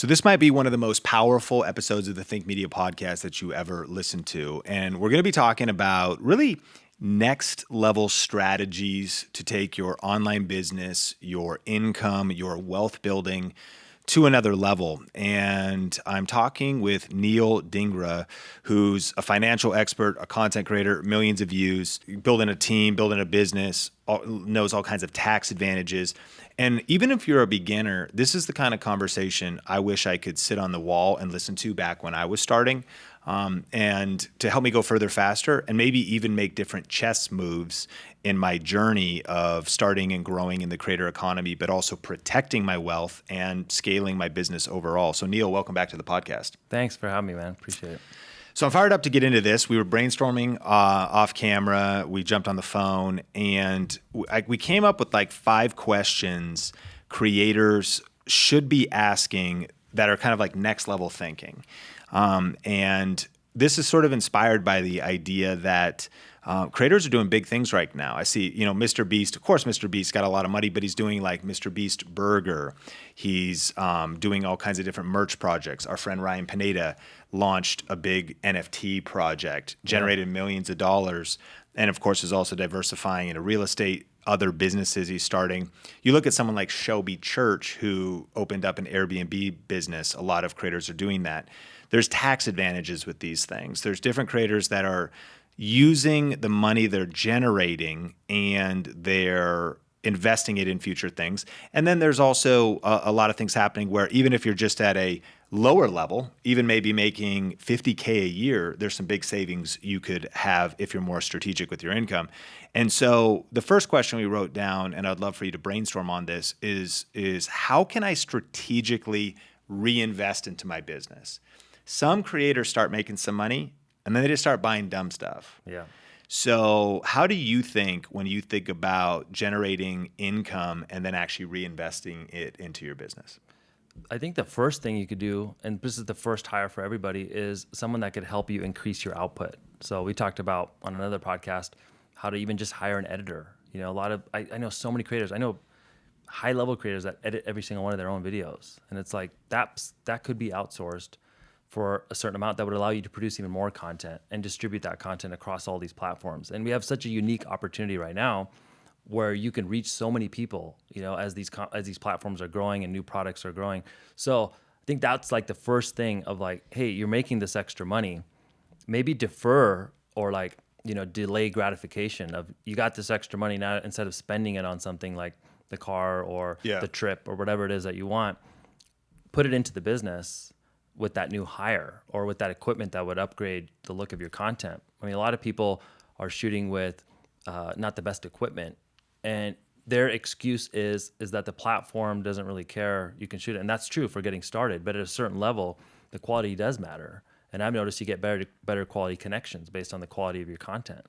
So this might be one of the most powerful episodes of the Think Media podcast that you ever listen to. And we're going to be talking about really next level strategies to take your online business, your income, your wealth building to another level. And I'm talking with Neel Dhingra, who's a financial expert, a content creator, millions of views, building a team, building a business, knows all kinds of tax advantages. And even if you're a beginner, this is the kind of conversation I wish I could sit on the wall and listen to back when I was starting, and to help me go further faster and maybe even make different chess moves in my journey of starting and growing in the creator economy, but also protecting my wealth and scaling my business overall. So Neel, welcome back to the podcast. Thanks for having me, man. Appreciate it. So I'm fired up to get into this. We were brainstorming off camera. We jumped on the phone and we came up with like 5 questions creators should be asking that are kind of like next level thinking. And this is sort of inspired by the idea that creators are doing big things right now. I see, Mr. Beast, of course, Mr. Beast got a lot of money, but he's doing like Mr. Beast Burger. He's doing all kinds of different merch projects. Our friend Ryan Pineda launched a big NFT project, generated millions of dollars, and of course is also diversifying into real estate, other businesses he's starting. You look at someone like Shelby Church, who opened up an Airbnb business. A lot of creators are doing that. There's tax advantages with these things. There's different creators that are using the money they're generating and they're investing it in future things. And then there's also a lot of things happening where even if you're just at a lower level, even maybe making $50K a year, there's some big savings you could have if you're more strategic with your income. And so the first question we wrote down, and I'd love for you to brainstorm on this, is how can I strategically reinvest into my business? Some creators start making some money and then they just start buying dumb stuff. Yeah. So how do you think when you think about generating income and then actually reinvesting it into your business? I think the first thing you could do, and this is the first hire for everybody, is someone that could help you increase your output. So we talked about on another podcast how to even just hire an editor. I know so many creators. I know high level creators that edit every single one of their own videos. And it's like that could be outsourced for a certain amount that would allow you to produce even more content and distribute that content across all these platforms. And we have such a unique opportunity right now where you can reach so many people, as these platforms are growing and new products are growing. So I think that's like the first thing of like, hey, you're making this extra money, maybe defer or delay gratification of you got this extra money now, instead of spending it on something like the car or the trip or whatever it is that you want, put it into the business with that new hire or with that equipment that would upgrade the look of your content. I mean, a lot of people are shooting with not the best equipment, and their excuse is that the platform doesn't really care. You can shoot it, and that's true for getting started. But at a certain level, the quality does matter. And I've noticed you get better quality connections based on the quality of your content.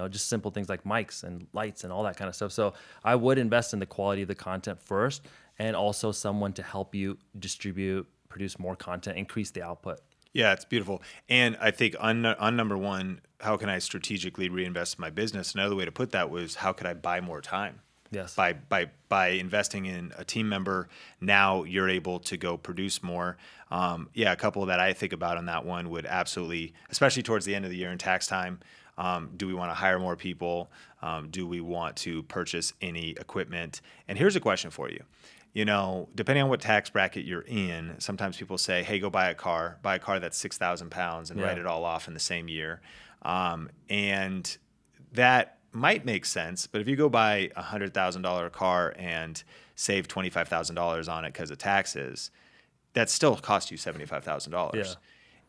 Just simple things like mics and lights and all that kind of stuff. So I would invest in the quality of the content first, and also someone to help you distribute, produce more content, increase the output. Yeah, it's beautiful. And I think on number one, how can I strategically reinvest in my business? Another way to put that was, how could I buy more time? Yes. By investing in a team member, now you're able to go produce more. A couple that I think about on that one would absolutely, especially towards the end of the year in tax time, do we want to hire more people? Do we want to purchase any equipment? And here's a question for you. Depending on what tax bracket you're in, sometimes people say, hey, go buy a car that's 6,000 pounds and write it all off in the same year. And that might make sense, but if you go buy a $100,000 car and save $25,000 on it because of taxes, that still cost you $75,000. Yeah.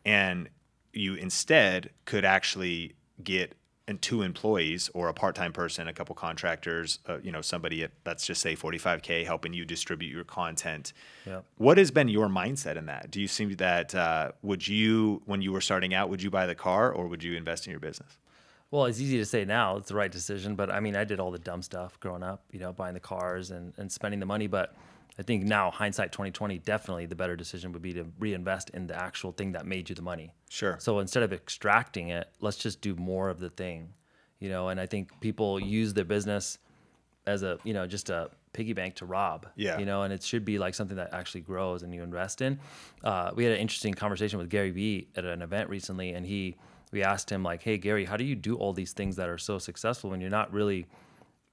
And you instead could actually get 2 employees or a part-time person, a couple contractors, somebody at, let's just say $45K helping you distribute your content. Yeah. What has been your mindset in that? Do you see that, when you were starting out, would you buy the car or would you invest in your business? Well, it's easy to say now it's the right decision, but I mean, I did all the dumb stuff growing up, buying the cars and spending the money. But I think now, hindsight 2020, definitely the better decision would be to reinvest in the actual thing that made you the money. Sure. So instead of extracting it, let's just do more of the thing, and I think people use their business as a, just a piggy bank to rob. Yeah. And it should be like something that actually grows and you invest in. We had an interesting conversation with Gary Vee at an event recently, and we asked him like, hey, Gary, how do you do all these things that are so successful when you're not really,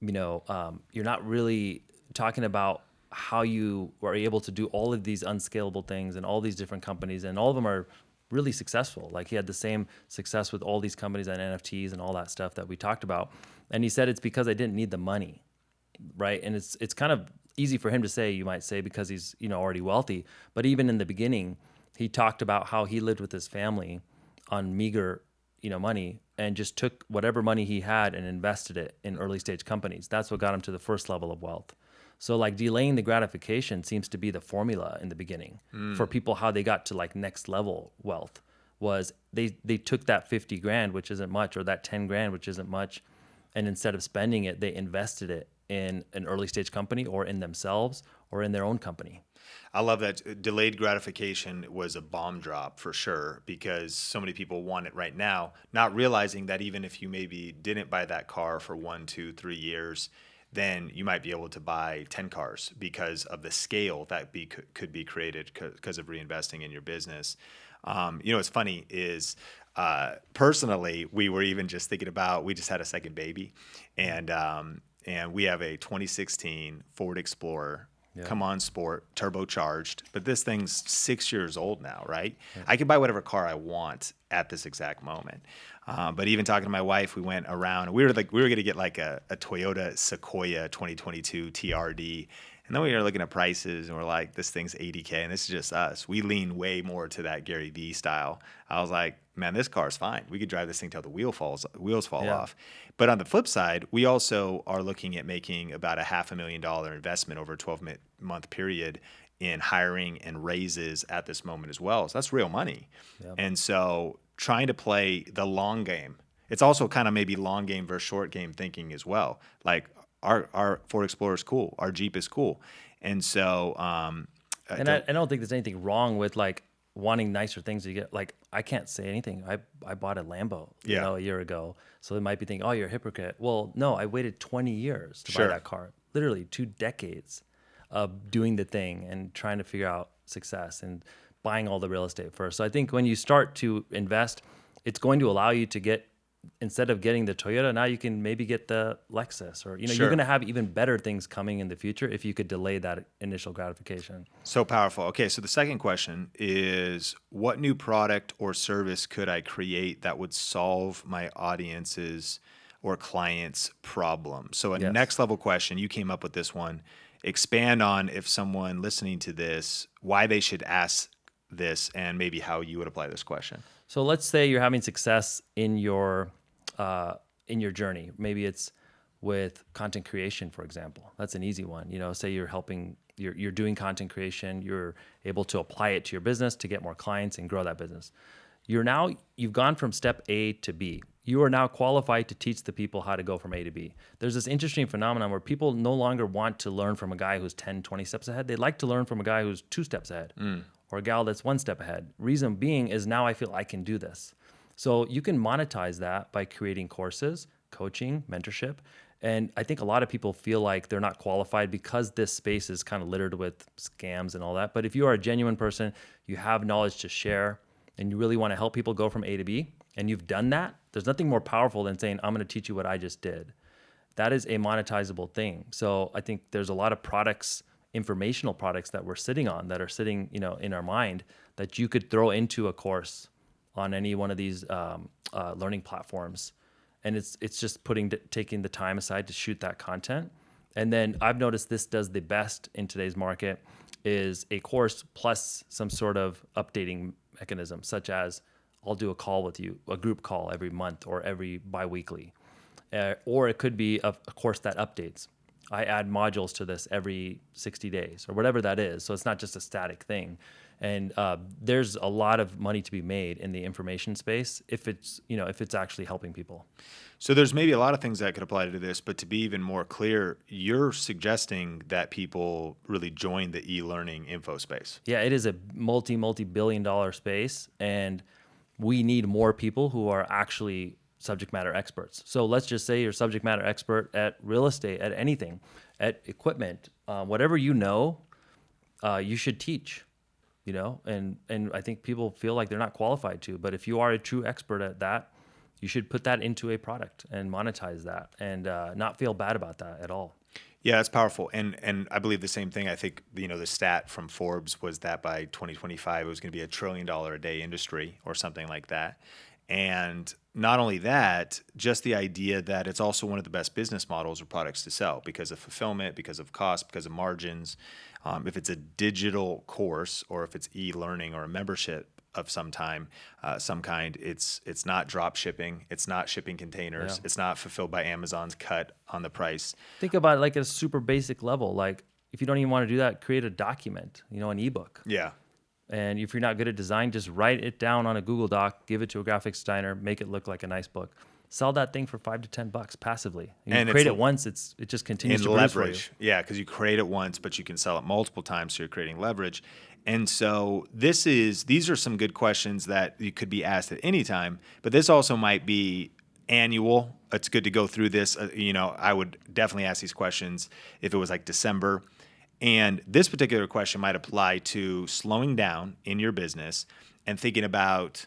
you're not really talking about how you were able to do all of these unscalable things and all these different companies, and all of them are really successful. Like he had the same success with all these companies and NFTs and all that stuff that we talked about. And he said it's because I didn't need the money, right? And it's kind of easy for him to say, you might say, because he's already wealthy. But even in the beginning, he talked about how he lived with his family on meager money and just took whatever money he had and invested it in early stage companies. That's what got him to the first level of wealth. So like delaying the gratification seems to be the formula in the beginning for people, how they got to like next level wealth was they took that 50 grand, which isn't much, or that 10 grand, which isn't much. And instead of spending it, they invested it in an early stage company or in themselves or in their own company. I love that. Delayed gratification was a bomb drop for sure, because so many people want it right now, not realizing that even if you maybe didn't buy that car for 1, 2, 3 years, then you might be able to buy 10 cars because of the scale that could be created because of reinvesting in your business. What's funny is personally, we were even just thinking about, we just had a second baby, and we have a 2016 Ford Explorer. Yeah. Come on, sport, turbocharged. But this thing's 6 years old now, right? Yeah. I can buy whatever car I want at this exact moment. But even talking to my wife, we went around. We were going to get like a Toyota Sequoia 2022 TRD. And then we were looking at prices, and we're like, this thing's $80K, and this is just us. We lean way more to that Gary Vee style. I was like, man, this car's fine. We could drive this thing till the wheels fall off. But on the flip side, we also are looking at making about $500,000 investment over a 12-month period in hiring and raises at this moment as well. So that's real money. Yep. And so trying to play the long game. It's also kind of maybe long game versus short game thinking as well. Like, our Ford Explorer is cool. Our Jeep is cool. And so... I don't think there's anything wrong with, like, wanting nicer things to get. Like, I can't say anything. I bought a Lambo, a year ago. So they might be thinking, oh, you're a hypocrite. Well, no, I waited 20 years to buy that car. Literally 2 decades of doing the thing and trying to figure out success and buying all the real estate first. So I think when you start to invest, it's going to allow you to get, instead of getting the Toyota, now you can maybe get the Lexus, or you're going to have even better things coming in the future if you could delay that initial gratification. So powerful. Okay, so the second question is, what new product or service could I create that would solve my audience's or clients' problem? So next level question, you came up with this one. Expand on, if someone listening to this, why they should ask this, and maybe how you would apply this question. So let's say you're having success in your journey. Maybe it's with content creation, for example. That's an easy one. Say you're doing content creation, you're able to apply it to your business to get more clients and grow that business. You've gone from step A to B. You are now qualified to teach the people how to go from A to B. There's this interesting phenomenon where people no longer want to learn from a guy who's 10, 20 steps ahead. They like to learn from a guy who's 2 steps ahead. Or a gal that's 1 step ahead. Reason being is now I feel I can do this. So you can monetize that by creating courses, coaching, mentorship. And I think a lot of people feel like they're not qualified because this space is kind of littered with scams and all that. But if you are a genuine person, you have knowledge to share, and you really want to help people go from A to B, and you've done that, there's nothing more powerful than saying, I'm going to teach you what I just did. That is a monetizable thing. So I think there's a lot of products, informational products that we're sitting on, that are sitting, in our mind, that you could throw into a course on any one of these learning platforms. And it's just taking the time aside to shoot that content. And then I've noticed this does the best in today's market is a course plus some sort of updating mechanism, such as I'll do a call with you, a group call every month or every bi-weekly. Or it could be a course that updates. I add modules to this every 60 days or whatever that is. So it's not just a static thing. And there's a lot of money to be made in the information space if it's actually helping people. So there's maybe a lot of things that could apply to this, but to be even more clear, you're suggesting that people really join the e-learning info space. Yeah, it is a multi-billion-dollar space, and we need more people who are actually subject matter experts. So let's just say you're subject matter expert at real estate, at anything, at equipment, whatever you know, you should teach. And I think people feel like they're not qualified to. But if you are a true expert at that, you should put that into a product and monetize that, and not feel bad about that at all. Yeah, that's powerful. And I believe the same thing. I think, the stat from Forbes was that by 2025, it was going to be $1 trillion a day industry or something like that. And not only that, just the idea that it's also one of the best business models or products to sell because of fulfillment, because of cost, because of margins. If it's a digital course or if it's e-learning or a membership of some kind, it's not drop shipping, it's not shipping containers, it's not fulfilled by Amazon's cut on the price. Think about it like at a super basic level. Like if you don't even want to do that, create a document, an ebook. Yeah. And if you're not good at design, just write it down on a Google Doc, give it to a graphics designer, make it look like a nice book. Sell that thing for $5 to $10 passively. You create it once, it just continues to produce for you. Yeah, because you create it once, but you can sell it multiple times, so you're creating leverage. And so these are some good questions that you could be asked at any time, but this also might be annual. It's good to go through this. I would definitely ask these questions if it was like December. And this particular question might apply to slowing down in your business and thinking about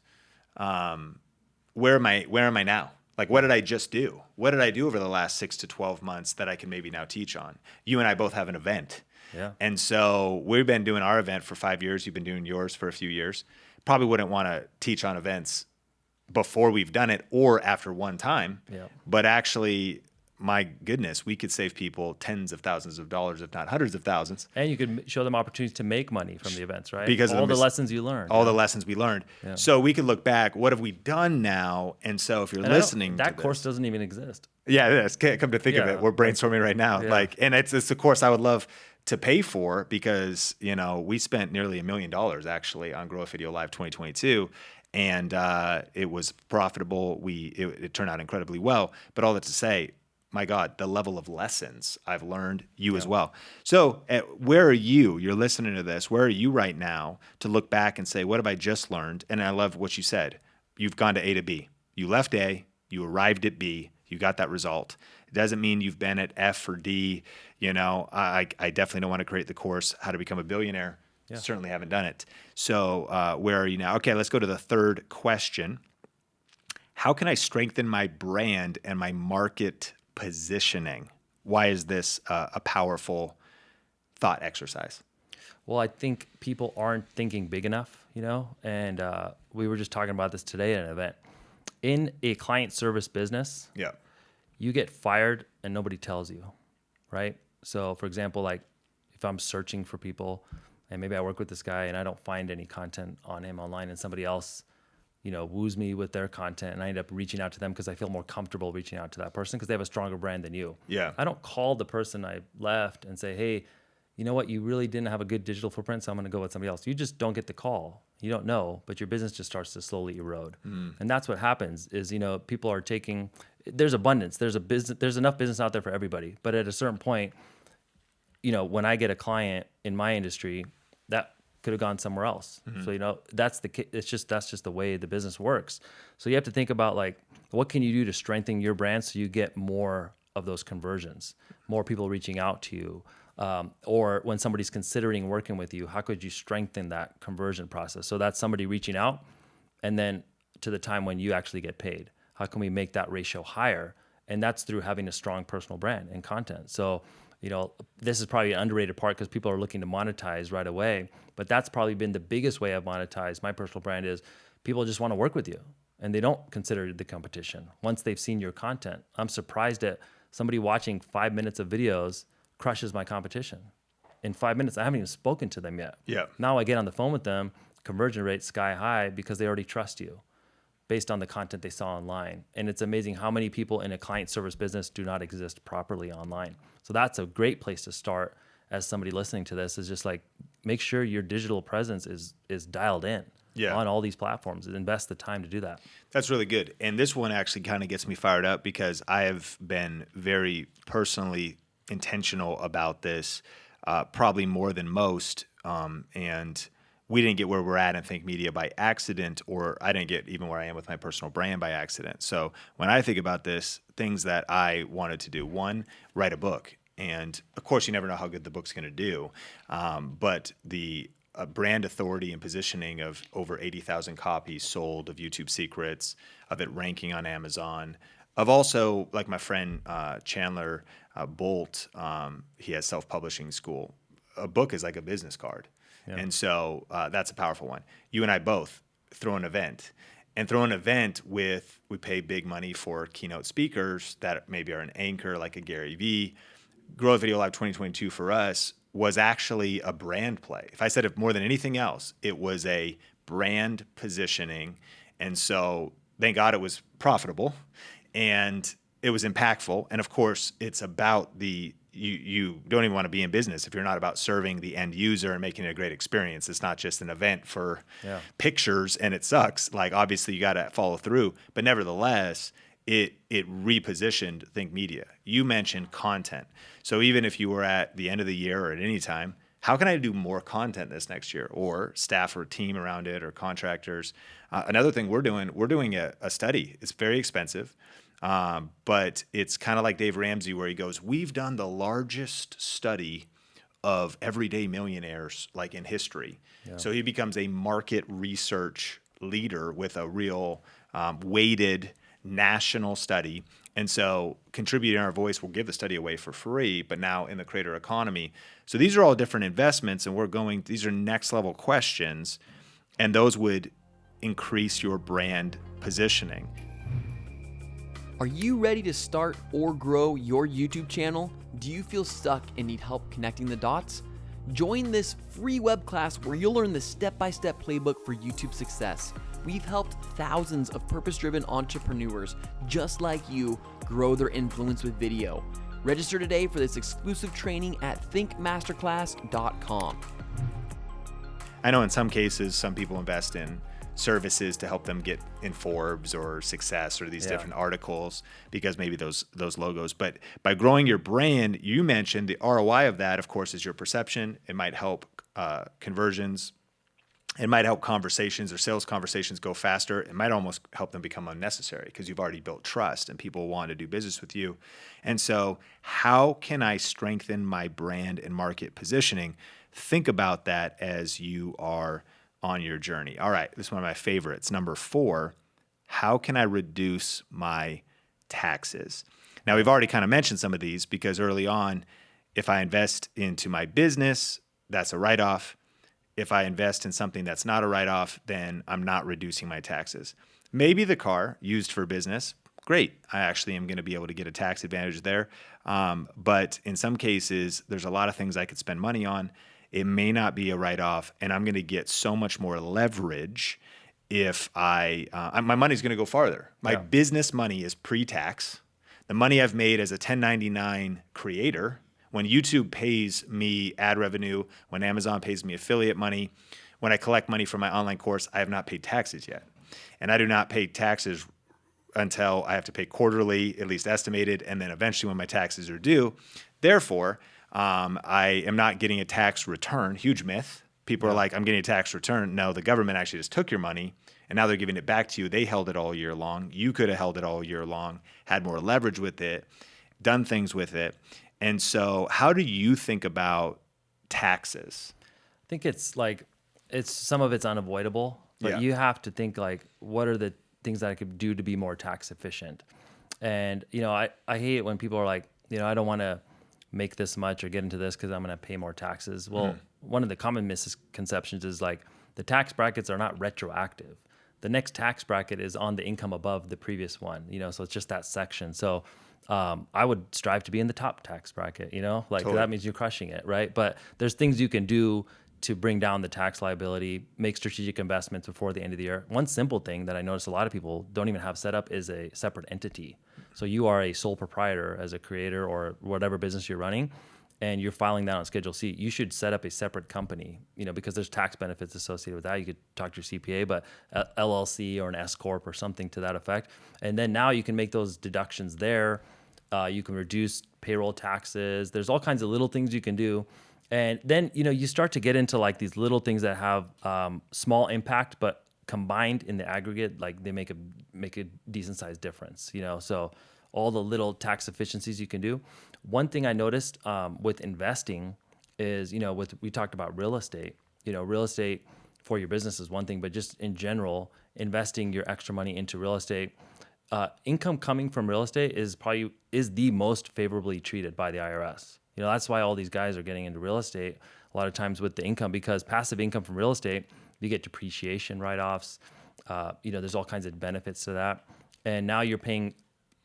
where am I now? Like, what did I just do? What did I do over the last 6 to 12 months that I can maybe now teach on? You and I both have an event. Yeah. And so we've been doing our event for 5 years. You've been doing yours for a few years. Probably wouldn't want to teach on events before we've done it or after one time. Yeah. But actually, my goodness, we could save people tens of thousands of dollars, if not hundreds of thousands. And you could show them opportunities to make money from the events, right? Because all the lessons you learned. All the lessons we learned. Yeah. So we could look back, what have we done now? And so if you're listening to that course doesn't even exist. Yeah, it is. Come to think of it, we're brainstorming right now. Yeah. And it's a course I would love to pay for because, we spent nearly $1 million actually on Grow a Video Live 2022. And it was profitable. It turned out incredibly well. But all that to say, my God, the level of lessons I've learned, you as well. So where are you? You're listening to this. Where are you right now to look back and say, what have I just learned? And I love what you said. You've gone to A to B. You left A, you arrived at B, you got that result. It doesn't mean you've been at F or D. I definitely don't want to create the course, How to Become a Billionaire. Yeah. Certainly haven't done it. So where are you now? Okay, let's go to the third question. How can I strengthen my brand and my market positioning? Why is this a powerful thought exercise? Well, I think people aren't thinking big enough, and we were just talking about this today at an event. In a client service business, you get fired and nobody tells you, right? So for example, like if I'm searching for people and maybe I work with this guy and I don't find any content on him online and somebody else woos me with their content and I end up reaching out to them because I feel more comfortable reaching out to that person because they have a stronger brand than you. Yeah. I don't call the person I left and say, hey, you know what? You really didn't have a good digital footprint, so I'm going to go with somebody else. You just don't get the call. You don't know, but your business just starts to slowly erode. And that's what happens is, people are taking, there's abundance. There's enough business out there for everybody. But at a certain point, when I get a client in my industry, that could have gone somewhere else. So, that's just the way the business works. So you have to think about like, what can you do to strengthen your brand so you get more of those conversions, more people reaching out to you, or when somebody's considering working with you, how could you strengthen that conversion process? So that's somebody reaching out and then to the time when you actually get paid. How can we make that ratio higher? And that's through having a strong personal brand and content. So, this is probably an underrated part because people are looking to monetize right away, but that's probably been the biggest way I've monetized my personal brand is people just want to work with you and they don't consider the competition once they've seen your content. I'm surprised at somebody watching 5 minutes of videos crushes my competition. In 5 minutes, I haven't even spoken to them yet. Yeah. Now I get on the phone with them, conversion rate sky high because they already trust you based on the content they saw online. And it's amazing how many people in a client service business do not exist properly online. So that's a great place to start as somebody listening to this is just like, make sure your digital presence is dialed in on all these platforms and invest the time to do that. That's really good. And this one actually kind of gets me fired up because I have been very personally intentional about this, probably more than most. And we didn't get where we're at in Think Media by accident, or I didn't get even where I am with my personal brand by accident. So when I think about this, things that I wanted to do: one, write a book. And of course, you never know how good the book's going to do. But the brand authority and positioning of over 80,000 copies sold of YouTube Secrets, of it ranking on Amazon, of also, like my friend Chandler Bolt, he has self-publishing school. A book is like a business card. Yeah. And so that's a powerful one. You and I both throw an event. And throw an event with, we pay big money for keynote speakers that maybe are an anchor, like a Gary Vee. Grow Video Live 2022 for us was actually a brand play. If I said it more than anything else, it was a brand positioning. And so thank God it was profitable and it was impactful. And of course, it's about you don't even want to be in business if you're not about serving the end user and making it a great experience. It's not just an event for pictures and it sucks. Like, obviously you got to follow through, but nevertheless, it repositioned Think Media. You mentioned content. So even if you were at the end of the year or at any time, how can I do more content this next year, or staff or team around it, or contractors? Another thing we're doing a study. It's very expensive. But it's kind of like Dave Ramsey, where he goes, we've done the largest study of everyday millionaires like in history. Yeah. So he becomes a market research leader with a real weighted national study. And so Contributing Our Voice will give the study away for free, but now in the creator economy. So these are all different investments, and these are next level questions, and those would increase your brand positioning. Are you ready to start or grow your YouTube channel? Do you feel stuck and need help connecting the dots? Join this free web class where you'll learn the step-by-step playbook for YouTube success. We've helped thousands of purpose-driven entrepreneurs just like you grow their influence with video. Register today for this exclusive training at thinkmasterclass.com. I know in some cases, some people invest in services to help them get in Forbes or Success or these different articles because maybe those logos. But by growing your brand, you mentioned the ROI of that, of course, is your perception. It might help conversions. It might help conversations or sales conversations go faster. It might almost help them become unnecessary because you've already built trust and people want to do business with you. And so how can I strengthen my brand and market positioning? Think about that as you are on your journey. All right, this is one of my favorites. Number 4, how can I reduce my taxes? Now, we've already kind of mentioned some of these because early on, if I invest into my business, that's a write-off. If I invest in something that's not a write-off, then I'm not reducing my taxes. Maybe the car used for business, great. I actually am going to be able to get a tax advantage there. But in some cases, there's a lot of things I could spend money on. It may not be a write-off, and I'm going to get so much more leverage if my money's going to go farther. My business money is pre-tax. The money I've made as a 1099 creator, when YouTube pays me ad revenue, when Amazon pays me affiliate money, when I collect money for my online course, I have not paid taxes yet. And I do not pay taxes until I have to pay quarterly, at least estimated, and then eventually when my taxes are due. Therefore, I am not getting a tax return. Huge myth. People are like, I'm getting a tax return. No, the government actually just took your money and now they're giving it back to you. They held it all year long. You could have held it all year long, had more leverage with it, done things with it. And so how do you think about taxes? I think some of it's unavoidable, but you have to think like, what are the things that I could do to be more tax efficient? And, I hate it when people are like, I don't want to make this much or get into this because I'm going to pay more taxes. Well, one of the common misconceptions is like the tax brackets are not retroactive. The next tax bracket is on the income above the previous one, so it's just that section. So I would strive to be in the top tax bracket, totally. That means you're crushing it, right? But there's things you can do to bring down the tax liability, make strategic investments before the end of the year. One simple thing that I notice a lot of people don't even have set up is a separate entity. So you are a sole proprietor as a creator or whatever business you're running, and you're filing that on Schedule C. You should set up a separate company, because there's tax benefits associated with that. You could talk to your CPA, but LLC or an S Corp or something to that effect. And then now you can make those deductions there. You can reduce payroll taxes. There's all kinds of little things you can do. And then, you start to get into like these little things that have small impact, but combined in the aggregate, like they make a decent sized difference, So all the little tax efficiencies you can do. One thing I noticed with investing is, we talked about real estate. Real estate for your business is one thing, but just in general, investing your extra money into real estate, income coming from real estate is the most favorably treated by the IRS. That's why all these guys are getting into real estate a lot of times with the income, because passive income from real estate, you get depreciation write-offs. There's all kinds of benefits to that. And now you're paying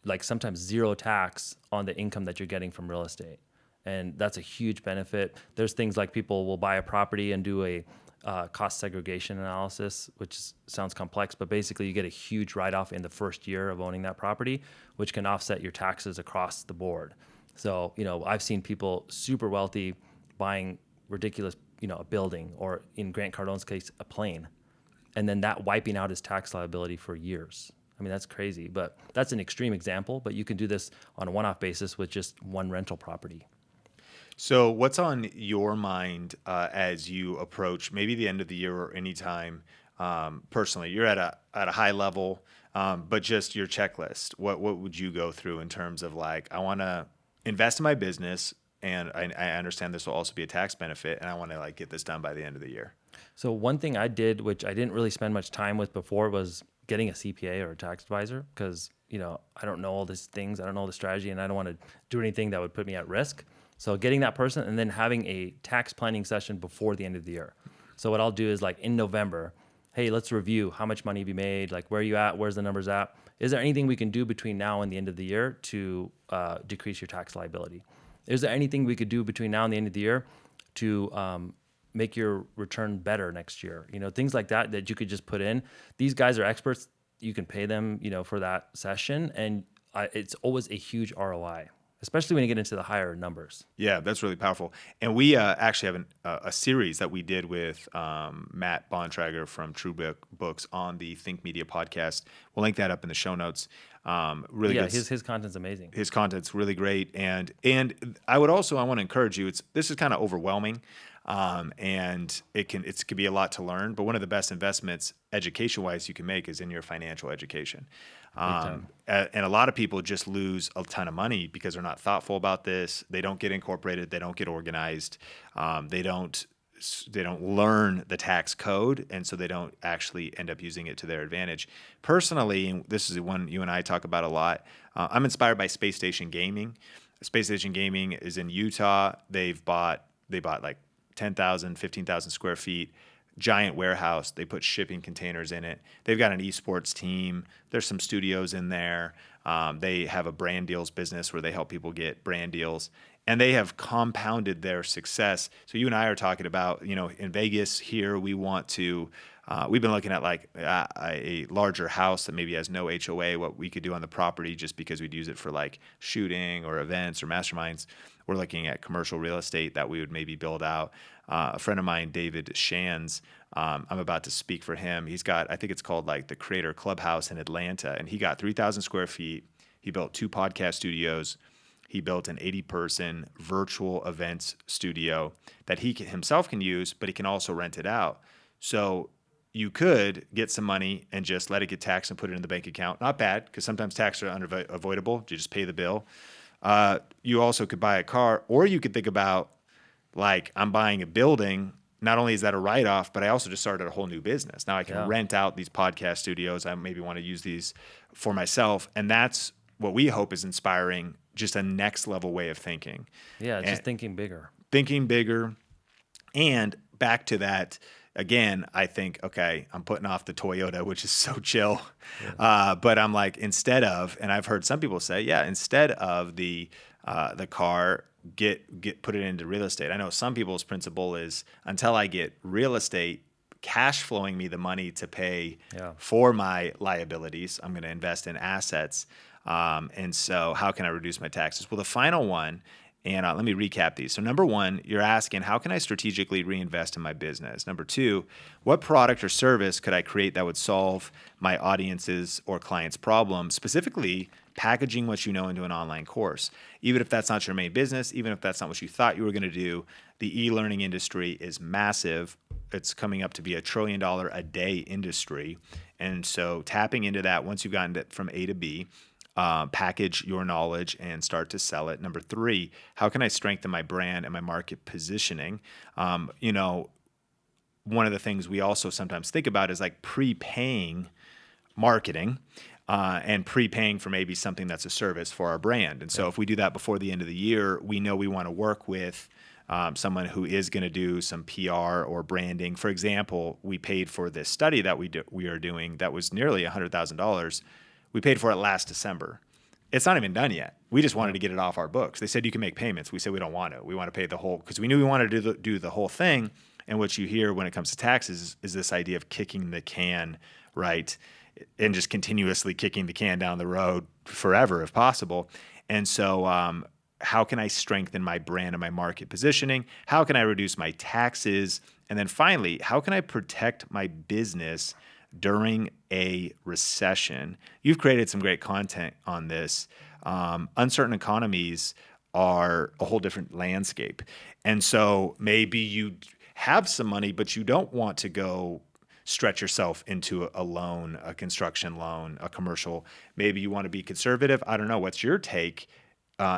like sometimes zero tax on the income that you're getting from real estate. And that's a huge benefit. There's things like people will buy a property and do a cost segregation analysis, which sounds complex, but basically you get a huge write-off in the first year of owning that property, which can offset your taxes across the board. So, I've seen people super wealthy buying ridiculous, a building, or in Grant Cardone's case, a plane, and then that wiping out his tax liability for years. I mean, that's crazy, but that's an extreme example, but you can do this on a one-off basis with just one rental property. So what's on your mind as you approach maybe the end of the year or any time personally? You're at a high level, but just your checklist. What would you go through in terms of like, I want to invest in my business, and I understand this will also be a tax benefit, and I want to like get this done by the end of the year? So one thing I did, which I didn't really spend much time with before, was getting a CPA or a tax advisor, because I don't know all these things, I don't know the strategy, and I don't want to do anything that would put me at risk. So getting that person, and then having a tax planning session before the end of the year. So what I'll do is like in November, hey, let's review how much money have you made, like where are you at, where's the numbers at? Is there anything we can do between now and the end of the year to decrease your tax liability? Is there anything we could do between now and the end of the year to make your return better next year? Things like that you could just put in. These guys are experts. You can pay them, for that session, and it's always a huge ROI, especially when you get into the higher numbers. Yeah, that's really powerful. And we actually have a series that we did with Matt Bontrager from True Books on the Think Media podcast. We'll link that up in the show notes. Really good. His content's amazing. His content's really great. And I want to encourage you. This is kind of overwhelming. And it can be a lot to learn, but one of the best investments education-wise you can make is in your financial education. And a lot of people just lose a ton of money because they're not thoughtful about this. They don't get incorporated. They don't get organized. They don't learn the tax code, and so they don't actually end up using it to their advantage. Personally, and this is one you and I talk about a lot, I'm inspired by Space Station Gaming. Space Station Gaming is in Utah. They bought like 10,000, 15,000 square feet, giant warehouse. They put shipping containers in it. They've got an esports team. There's some studios in there. They have a brand deals business where they help people get brand deals, and they have compounded their success. So you and I are talking about, in Vegas here, we want to, we've been looking at like a larger house that maybe has no HOA, what we could do on the property just because we'd use it for like shooting or events or masterminds. We're looking at commercial real estate that we would maybe build out. A friend of mine, David Shands, I'm about to speak for him. He's got, I think it's called like the Creator Clubhouse in Atlanta, and he got 3,000 square feet. He built 2 podcast studios. He built an 80-person virtual events studio that he himself can use, but he can also rent it out. So you could get some money and just let it get taxed and put it in the bank account. Not bad, because sometimes taxes are unavoidable. You just pay the bill. You also could buy a car, or you could think about, like, I'm buying a building. Not only is that a write-off, but I also just started a whole new business. Now I can rent out these podcast studios. I maybe want to use these for myself. And that's what we hope is inspiring, just a next level way of thinking. Yeah, just thinking bigger. Thinking bigger. And back to that, again, I think, okay, I'm putting off the Toyota, which is so chill. Yeah. But I'm like, instead of, and I've heard some people say, instead of the car, put it into real estate. I know some people's principle is, until I get real estate cash flowing me the money to pay for my liabilities, I'm going to invest in assets. And so how can I reduce my taxes? Well, the final one, and let me recap these. So number 1, you're asking, how can I strategically reinvest in my business? Number 2, what product or service could I create that would solve my audience's or clients' problems, specifically packaging what you know into an online course. Even if that's not your main business, even if that's not what you thought you were going to do, the e-learning industry is massive. It's coming up to be $1 trillion a day industry. And so tapping into that, once you've gotten it from A to B, package your knowledge and start to sell it. Number 3, how can I strengthen my brand and my market positioning? One of the things we also sometimes think about is like prepaying marketing and prepaying for maybe something that's a service for our brand. And so if we do that before the end of the year, we know we want to work with someone who is going to do some PR or branding. For example, we paid for this study that we are doing that was nearly $100,000. We paid for it last December. It's not even done yet. We just wanted to get it off our books. They said you can make payments. We said we don't want to. We want to pay the whole, because we knew we wanted to do the whole thing. And what you hear when it comes to taxes is this idea of kicking the can, right? And just continuously kicking the can down the road forever if possible. And so how can I strengthen my brand and my market positioning? How can I reduce my taxes? And then finally, how can I protect my business during a recession? You've created some great content on this. Uncertain economies are a whole different landscape. And so maybe you have some money, but you don't want to go stretch yourself into a loan, a construction loan, a commercial. Maybe you want to be conservative. I don't know. What's your take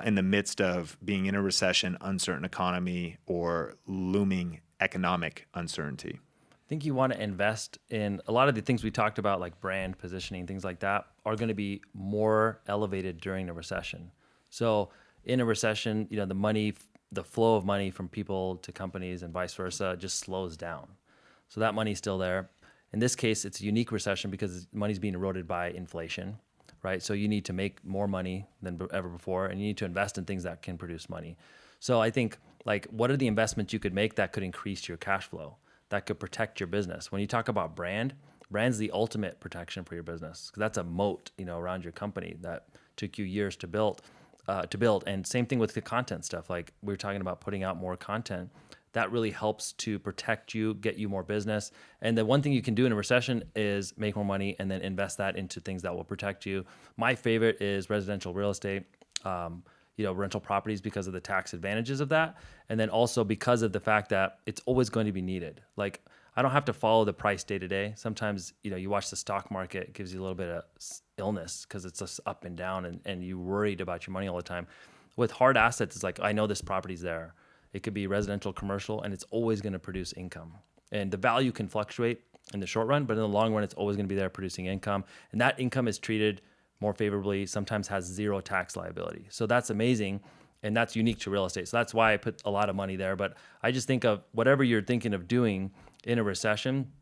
in the midst of being in a recession, uncertain economy, or looming economic uncertainty? I think you want to invest in a lot of the things we talked about, like brand positioning, things like that, are going to be more elevated during a recession. So in a recession, the flow of money from people to companies and vice versa just slows down. So that money's still there. In this case, it's a unique recession because money's being eroded by inflation, right? So you need to make more money than ever before, and you need to invest in things that can produce money. So I think, like, what are the investments you could make that could increase your cash flow, that could protect your business? When you talk about brand's the ultimate protection for your business, because that's a moat, around your company that took you years to build. And same thing with the content stuff. Like we were talking about putting out more content, that really helps to protect you, get you more business. And the one thing you can do in a recession is make more money and then invest that into things that will protect you. My favorite is residential real estate, rental properties, because of the tax advantages of that. And then also because of the fact that it's always going to be needed. Like I don't have to follow the price day to day. Sometimes, you watch the stock market, it gives you a little bit of illness because it's just up and down and you're worried about your money all the time. With hard assets, it's like, I know this property's there. It could be residential, commercial, and it's always going to produce income. And the value can fluctuate in the short run, but in the long run, it's always going to be there producing income. And that income is treated more favorably, sometimes has zero tax liability. So that's amazing. And that's unique to real estate. So that's why I put a lot of money there. But I just think of whatever you're thinking of doing in a recession,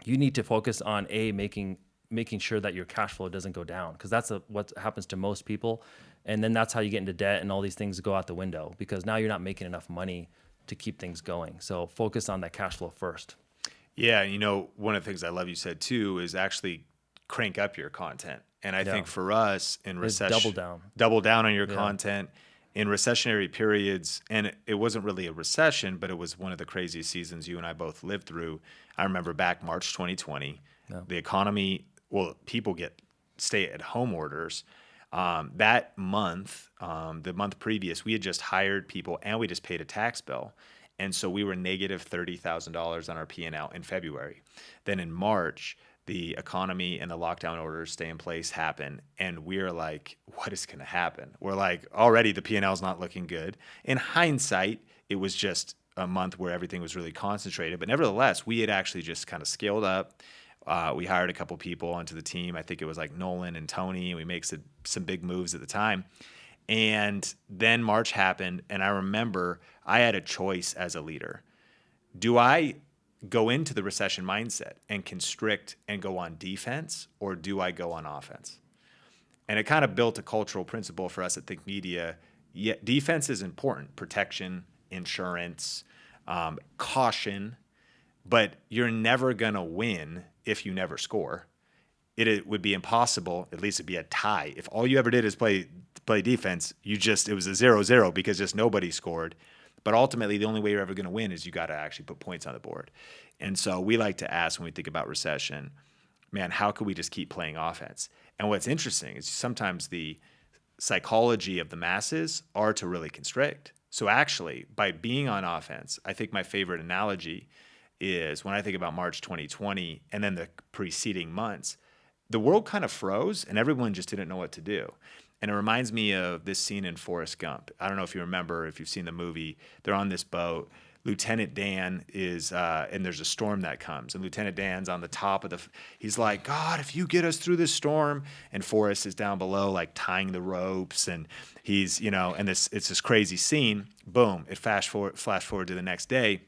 you need to focus on making sure that your cash flow doesn't go down, because that's what happens to most people. And then that's how you get into debt and all these things go out the window, because now you're not making enough money to keep things going. So focus on that cash flow first. Yeah. One of the things I love you said too is actually crank up your content. And I think for us in recession, double down on your content in recessionary periods. And it wasn't really a recession, but it was one of the craziest seasons you and I both lived through. I remember back March 2020, the economy, people get stay-at-home orders. That month, the month previous, we had just hired people and we just paid a tax bill. And so we were negative $30,000 on our P&L in February. Then in March, the economy and the lockdown orders stay in place happen. And we're like, what is going to happen? We're like, already the P&L is not looking good. In hindsight, it was just a month where everything was really concentrated. But nevertheless, we had actually just kind of scaled up. We hired a couple people onto the team. I think it was like Nolan and Tony. And we made some big moves at the time. And then March happened. And I remember I had a choice as a leader. Do I go into the recession mindset and constrict and go on defense, or do I go on offense? And it kind of built a cultural principle for us at Think Media. Yeah, defense is important, protection, insurance, caution, but you're never going to win if you never score. It would be impossible, at least it'd be a tie. If all you ever did is play defense, it was a 0-0 because just nobody scored. But ultimately, the only way you're ever going to win is you got to actually put points on the board. And so we like to ask when we think about recession, man, how could we just keep playing offense? And what's interesting is sometimes the psychology of the masses are to really constrict. So actually, by being on offense, I think my favorite analogy is when I think about March 2020 and then the preceding months, the world kind of froze and everyone just didn't know what to do. And it reminds me of this scene in Forrest Gump. I don't know if you remember, if you've seen the movie, they're on this boat. Lieutenant Dan is, and there's a storm that comes, and Lieutenant Dan's on the top of he's like, God, if you get us through this storm, and Forrest is down below, like tying the ropes, and he's, and it's this crazy scene. Boom, it flash forward to the next day,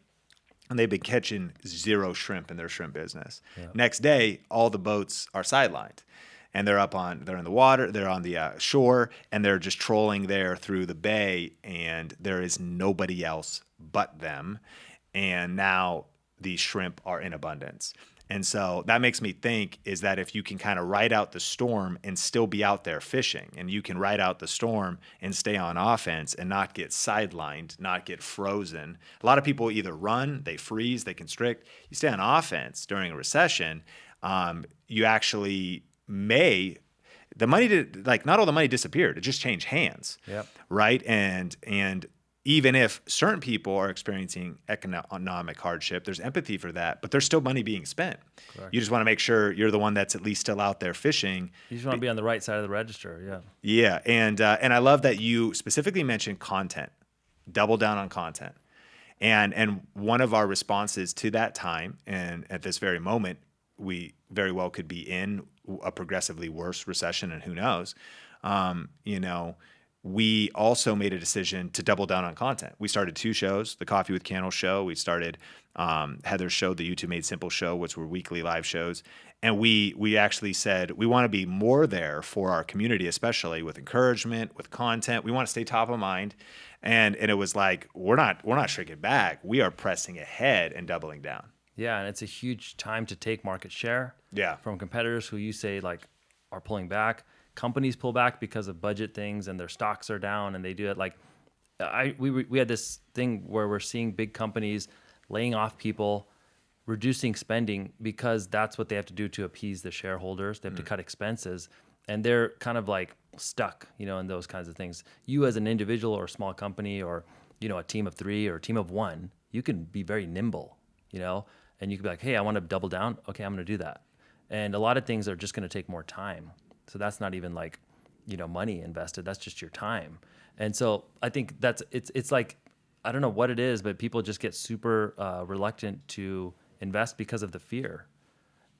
and they've been catching 0 shrimp in their shrimp business. Yeah. Next day, all the boats are sidelined. And they're in the water, they're on the shore, and they're just trolling there through the bay, and there is nobody else but them. And now these shrimp are in abundance. And so that makes me think is that if you can kind of ride out the storm and still be out there fishing, and you can ride out the storm and stay on offense and not get sidelined, not get frozen. A lot of people either run, they freeze, they constrict. You stay on offense during a recession, you actually the money did, like, not all the money disappeared. It just changed hands. Yep. Right. And even if certain people are experiencing economic hardship, there's empathy for that, but there's still money being spent. Correct. You just want to make sure you're the one that's at least still out there fishing. You just want to be on the right side of the register. Yeah. Yeah. And I love that you specifically mentioned content, double down on content. And one of our responses to that time, and at this very moment, we very well could be in a progressively worse recession, and who knows, we also made a decision to double down on content. We started 2 shows, the Coffee with Candle show. We started Heather's show, the YouTube Made Simple show, which were weekly live shows. And we actually said we want to be more there for our community, especially with encouragement, with content. We want to stay top of mind. And it was like, we're not shrinking back. We are pressing ahead and doubling down. Yeah, and it's a huge time to take market share. Yeah. From competitors who you say like are pulling back. Companies pull back because of budget things and their stocks are down, and they do it like we had this thing where we're seeing big companies laying off people, reducing spending because that's what they have to do to appease the shareholders. They have to cut expenses, and they're kind of like stuck, in those kinds of things. You as an individual or a small company or, a team of 3 or a team of 1, you can be very nimble, and you can be like, hey, I want to double down. Okay, I'm going to do that. And a lot of things are just going to take more time. So that's not even like, money invested. That's just your time. And so I think it's like, I don't know what it is, but people just get super reluctant to invest because of the fear.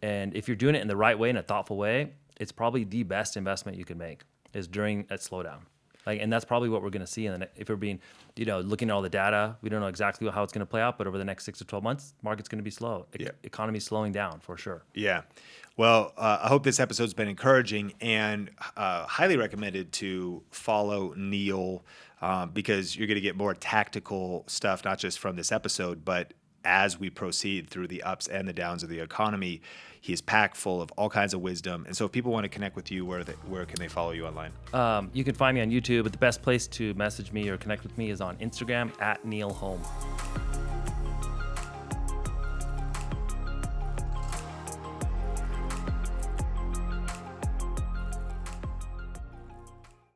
And if you're doing it in the right way, in a thoughtful way, it's probably the best investment you can make is during a slowdown. And that's probably what we're going to see. And if we're being, looking at all the data, we don't know exactly how it's going to play out, but over the next 6 to 12 months, market's going to be slow. Economy's slowing down for sure. Yeah. Well, I hope this episode's been encouraging, and highly recommended to follow Neel because you're going to get more tactical stuff, not just from this episode, but as we proceed through the ups and the downs of the economy. He is packed full of all kinds of wisdom. And so if people want to connect with you, where can they follow you online? You can find me on YouTube, but the best place to message me or connect with me is on Instagram @NeelHome.